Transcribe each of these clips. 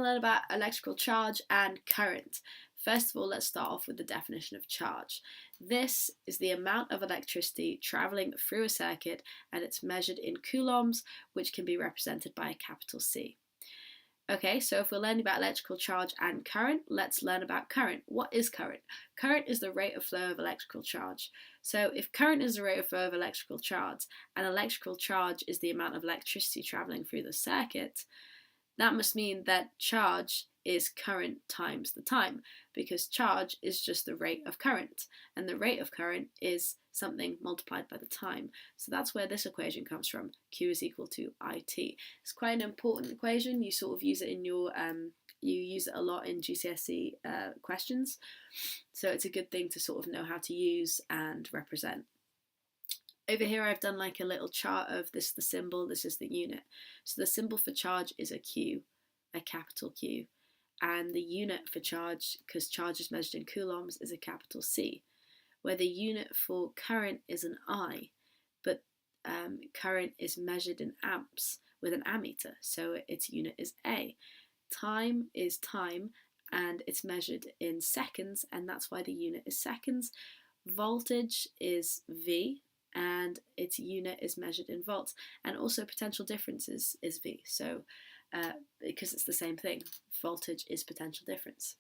learn about electrical charge and current. First of all, let's start off with the definition of charge. This is the amount of electricity travelling through a circuit, and it's measured in coulombs, which can be represented by a capital C. Okay, so if we're learning about electrical charge and current, let's learn about current. What is current? Current is the rate of flow of electrical charge. So if current is the rate of flow of electrical charge, and electrical charge is the amount of electricity travelling through the circuit, that must mean that charge is current times the time, because charge is just the rate of current, and the rate of current is something multiplied by the time. So that's where this equation comes from. Q is equal to IT. It's quite an important equation. You sort of use it in your you use it a lot in GCSE questions, so it's a good thing to sort of know how to use and represent. Over here I've done like a little chart of this is the symbol, this is the unit. So the symbol for charge is a Q, a capital Q, and the unit for charge, because charge is measured in coulombs, is a capital C, where the unit for current is an I, but current is measured in amps with an ammeter, so its unit is A. Time is time, and it's measured in seconds, and that's why the unit is seconds. Voltage is V, and its unit is measured in volts, and also potential difference is V, so because it's the same thing, voltage is potential difference.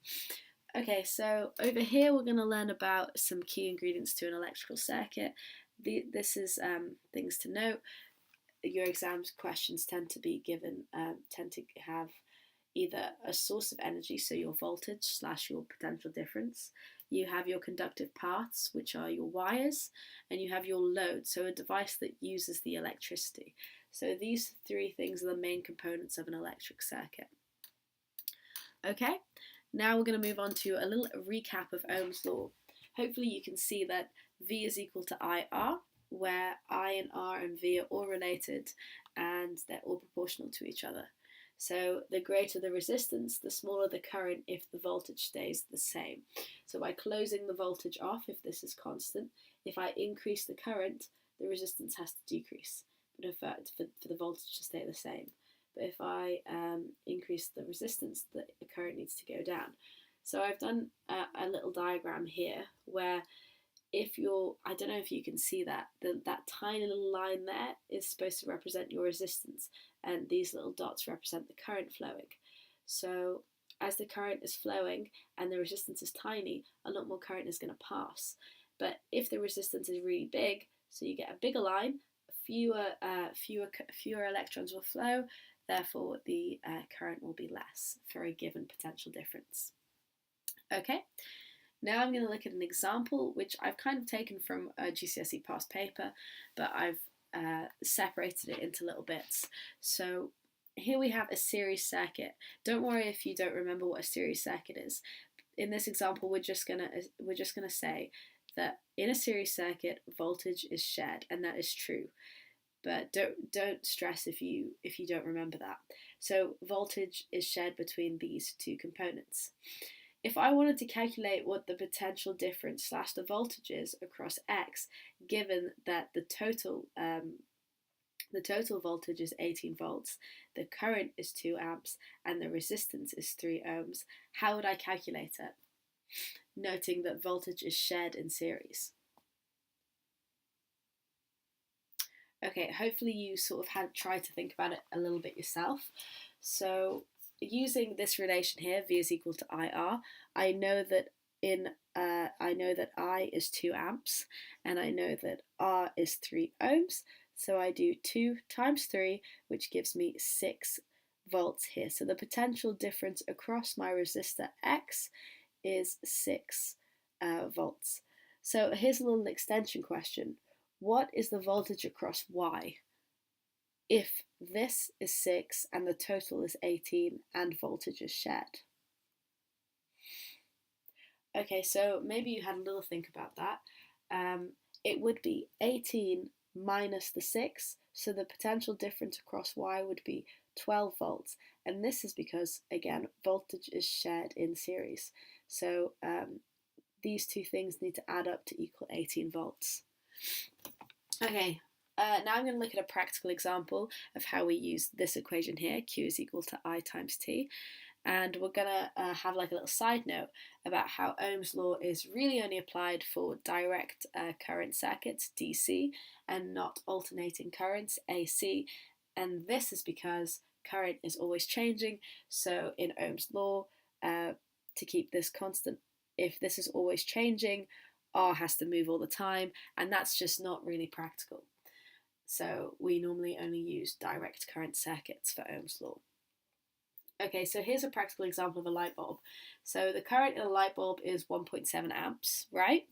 Okay, so over here we're going to learn about some key ingredients to an electrical circuit. This is things to note. Your exam questions tend to be given, tend to have either a source of energy, so your voltage / your potential difference. You have your conductive paths, which are your wires, and you have your load, so a device that uses the electricity. So these three things are the main components of an electric circuit. Okay, now we're going to move on to a little recap of Ohm's law. Hopefully you can see that V is equal to IR, where I and R and V are all related and they're all proportional to each other. So the greater the resistance, the smaller the current if the voltage stays the same. So by closing the voltage off, if this is constant, if I increase the current, the resistance has to decrease, but if for the voltage to stay the same. But if I increase the resistance, the current needs to go down. So I've done a little diagram here where if you're, I don't know if you can see that, that tiny little line there is supposed to represent your resistance, and these little dots represent the current flowing. So as the current is flowing and the resistance is tiny, a lot more current is going to pass. But if the resistance is really big, so you get a bigger line, fewer electrons will flow, therefore the current will be less for a given potential difference. Okay. Now I'm going to look at an example which I've kind of taken from a GCSE past paper, but I've separated it into little bits. So here we have a series circuit. Don't worry if you don't remember what a series circuit is. In this example, we're just gonna say that in a series circuit, voltage is shared, and that is true. But don't stress if you don't remember that. So voltage is shared between these two components. If I wanted to calculate what the potential difference / the voltage is across X, given that the total voltage is 18 volts, the current is 2 amps, and the resistance is 3 ohms, how would I calculate it? Noting that voltage is shared in series. Okay, hopefully you sort of had tried to think about it a little bit yourself. So using this relation here, V is equal to IR, I know that I is 2 amps, and I know that R is 3 ohms, so I do 2 times 3, which gives me 6 volts here. So the potential difference across my resistor X is 6 volts. So here's a little extension question. What is the voltage across Y if this is 6 and the total is 18 and voltage is shared? Okay, so maybe you had a little think about that. It would be 18 minus the 6, so the potential difference across Y would be 12 volts, and this is because, again, voltage is shared in series. So these two things need to add up to equal 18 volts. Okay, now I'm going to look at a practical example of how we use this equation here, Q is equal to I times T. And we're gonna have like a little side note about how Ohm's law is really only applied for direct current circuits, DC, and not alternating currents, AC. And this is because current is always changing. So in Ohm's law, to keep this constant, if this is always changing, R has to move all the time, and that's just not really practical. So we normally only use direct current circuits for Ohm's law. Okay, so here's a practical example of a light bulb. So the current in a light bulb is 1.7 amps, right?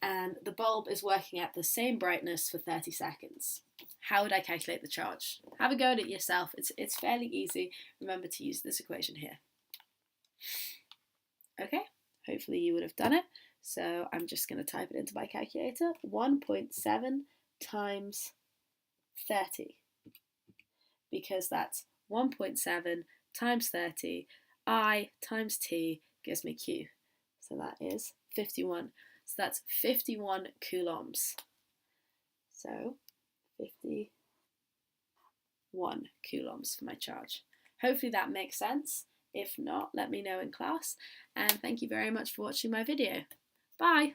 And the bulb is working at the same brightness for 30 seconds. How would I calculate the charge? Have a go at it yourself. It's fairly easy. Remember to use this equation here. Okay, hopefully you would have done it. So I'm just going to type it into my calculator. 1.7 times 30. Because that's 1.7 times 30. I times T gives me Q. So that is 51. So that's 51 coulombs. So 51 coulombs for my charge. Hopefully that makes sense. If not, let me know in class. And thank you very much for watching my video. Bye!